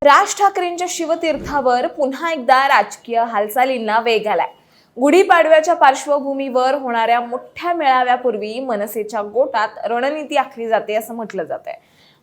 राज ठाकरेंच्या शिवतीर्थावर पुन्हा एकदा राजकीय हालचालींना वेग आलाय। गुढीपाडव्याच्या पार्श्वभूमीवर होणाऱ्या मोठ्या मेळाव्यापूर्वी मनसेच्या गोटात रणनीती आखली जाते असं म्हटलं जातंय।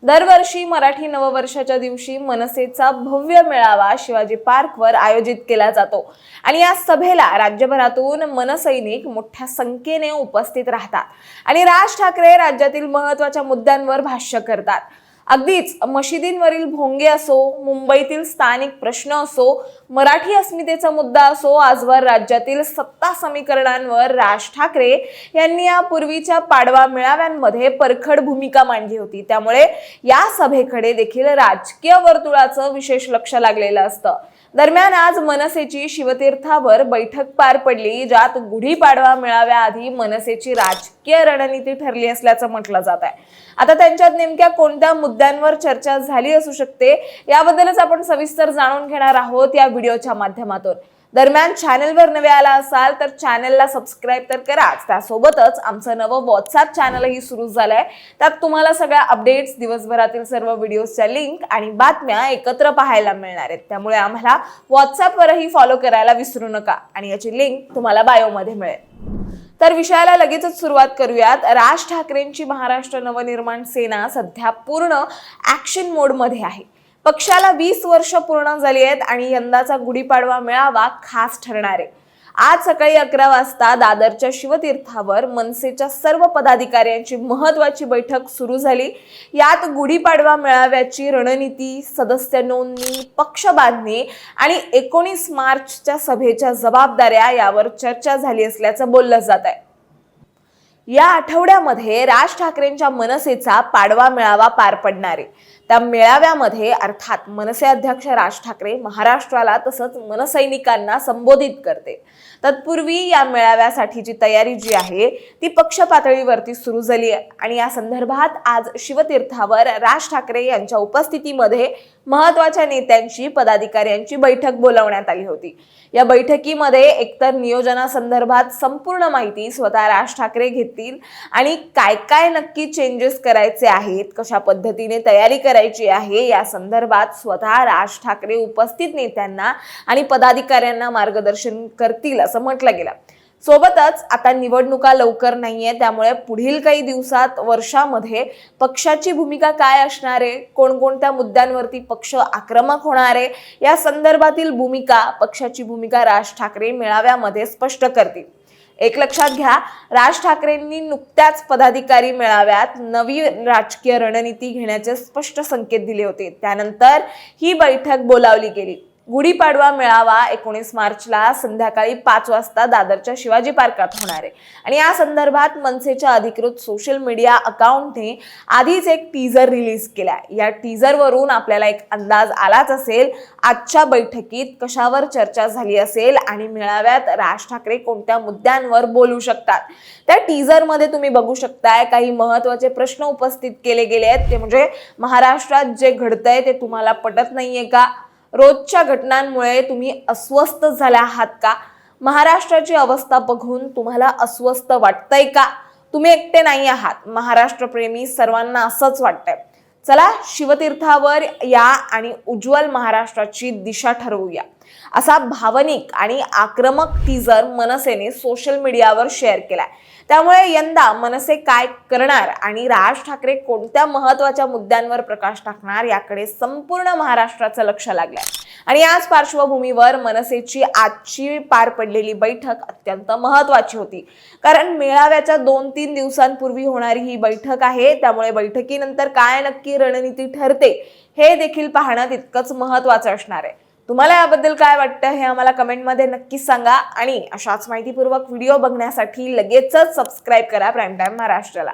दरवर्षी मराठी नववर्षाच्या दिवशी मनसेचा भव्य मेळावा शिवाजी पार्कवर आयोजित केला जातो आणि या सभेला राज्यभरातून मनसैनिक मोठ्या संख्येने उपस्थित राहतात आणि राज ठाकरे राज्यातील महत्त्वाच्या मुद्द्यांवर भाष्य करतात। अगदीच मशिदींवरील भोंगे असो, मुंबईतील स्थानिक प्रश्न असो, मराठी अस्मितेचा मुद्दा असो, आजवर राज्यातील सत्ता समीकरणांवर राज ठाकरे यांनी यापूर्वीच्या पाडवा मेळाव्यांमध्ये परखड भूमिका मांडली होती। त्यामुळे या सभेकडे देखील राजकीय वर्तुळाचं विशेष लक्ष लागलेलं असतं। दरम्यान आज मनसेची शिवतीर्थावर बैठक पार पडली, ज्यात गुढीपाडवा मेळाव्याआधी मनसेची राजकीय रणनीती ठरली असल्याचं म्हटलं जात आहे। आता त्यांच्यात नेमक्या कोणत्या मुद्द्यांवर चर्चा झाली असू शकते याबद्दलच आपण सविस्तर जाणून घेणार आहोत या व्हिडिओच्या माध्यमातून। दरम्यान चॅनलवर नवे आला असाल तर चॅनलला सबस्क्राइब तर कराच, त्यासोबतच आमचं नवं व्हॉट्सअप चॅनलही सुरू झालंय। त्यात तुम्हाला सगळ्या अपडेट्स, दिवसभरातील सर्व व्हिडिओच्या लिंक आणि बातम्या एकत्र पाहायला मिळणार आहेत। त्यामुळे आम्हाला व्हॉट्सअपवरही फॉलो करायला विसरू नका आणि याची लिंक तुम्हाला बायोमध्ये मिळेल। तर विषयाला लगेचच सुरुवात करूयात। राज ठाकरेंची महाराष्ट्र नवनिर्माण सेना सध्या पूर्ण ॲक्शन मोडमध्ये आहे। पक्षाला 20 वर्ष पूर्ण झाली आहेत आणि यंदाचा गुढीपाडवा मेळावा खास ठरणार आहे। आज सकाळी 11 वाजता दादरच्या शिवतीर्थावर मनसेच्या सर्व पदाधिकाऱ्यांची महत्त्वाची बैठक सुरू झाली। यात गुढीपाडवा मेळाव्याची रणनीती, सदस्य नोंदणी, पक्ष बांधणी आणि 19 मार्चच्या सभेच्या जबाबदाऱ्या यावर चर्चा झाली असल्याचं बोललं जात आहे। या आठवड्यामध्ये राज ठाकरेंच्या मनसेचा पाडवा मेळावा पार पडणार आहे। त्या मेळाव्यामध्ये अर्थात मनसे अध्यक्ष राज ठाकरे महाराष्ट्राला तसंच मनसैनिकांना संबोधित करते। तत्पूर्वी या मेळाव्यासाठीची तयारी जी आहे ती पक्ष पातळीवरती सुरू झाली आहे आणि या संदर्भात आज शिवतीर्थावर राज ठाकरे यांच्या उपस्थितीमध्ये महत्त्वाच्या नेत्यांची, पदाधिकाऱ्यांची बैठक बोलावण्यात आली होती। या बैठकीमध्ये एकतर नियोजनासंदर्भात संपूर्ण माहिती स्वतः राज ठाकरे घेतील आणि काय काय नक्की चेंजेस करायचे आहेत, कशा पद्धतीने तयारी करायची आहे या संदर्भात स्वतः राज ठाकरे उपस्थित नेत्यांना आणि पदाधिकाऱ्यांना मार्गदर्शन करतील असं म्हटलं गेलं। सोबतच आता निवडणुका लवकर नाहीये, त्यामुळे पुढील काही दिवसात, वर्षामध्ये पक्षाची भूमिका काय असणार आहे, कोणकोणत्या मुद्द्यांवरती पक्ष आक्रमक होणार आहे या संदर्भातील भूमिका, पक्षाची भूमिका राज ठाकरे मेळाव्यामध्ये स्पष्ट करतील। एक लक्षात घ्या, राज ठाकरेंनी नुकत्याच पदाधिकारी मेळाव्यात नवी राजकीय रणनीती घेण्याचे स्पष्ट संकेत दिले होते। त्यानंतर ही बैठक बोलावली गेली। गुढीपाडवा मेळावा 19 मार्चला संध्याकाळी 5 वाजता दादरच्या शिवाजी पार्कात होणार आहे आणि या संदर्भात मनसेच्या अधिकृत सोशल मीडिया अकाउंटने आधीच एक टीजर रिलीज केलाय। या टीजरवरून आपल्याला एक अंदाज आलाच असेल आजच्या बैठकीत कशावर चर्चा झाली असेल आणि मेळाव्यात राज ठाकरे कोणत्या मुद्द्यांवर बोलू शकतात। त्या टीजरमध्ये तुम्ही बघू शकताय काही महत्त्वाचे प्रश्न उपस्थित केले गेले आहेत। ते म्हणजे महाराष्ट्रात जे घडतंय ते तुम्हाला पटत नाहीये का? रोजच्या घटनांमुळे तुम्ही अस्वस्थ झाला आहात का? महाराष्ट्राची अवस्था बघून तुम्हाला अस्वस्थ वाटतंय का? तुम्ही एकटे नाही आहात, महाराष्ट्रप्रेमी सर्वांना असंच वाटतंय। चला शिवतीर्थावर या आणि उज्ज्वल महाराष्ट्राची दिशा ठरवूया, असा भावनिक आणि आक्रमक टीजर मनसेने सोशल मीडियावर शेअर केलाय। त्यामुळे यंदा मनसे काय करणार आणि राज ठाकरे कोणत्या महत्त्वाच्या मुद्द्यांवर प्रकाश टाकणार याकडे संपूर्ण महाराष्ट्राचं लक्ष लागलंय आणि याच पार्श्वभूमीवर मनसेची आजची पार पडलेली बैठक अत्यंत महत्त्वाची होती। कारण मेळाव्याच्या 2-3 दिवसांपूर्वी होणारी ही बैठक आहे, त्यामुळे बैठकीनंतर काय नक्की रणनीती ठरते हे देखील पाहणं तितकंच महत्त्वाचं असणार आहे। तुम्हाला याबद्दल काय वाटतं हे आम्हाला कमेंटमध्ये नक्की सांगा आणि अशाच माहितीपूर्वक व्हिडिओ बघण्यासाठी लगेचच सबस्क्राइब करा प्राईम टाइम महाराष्ट्राला।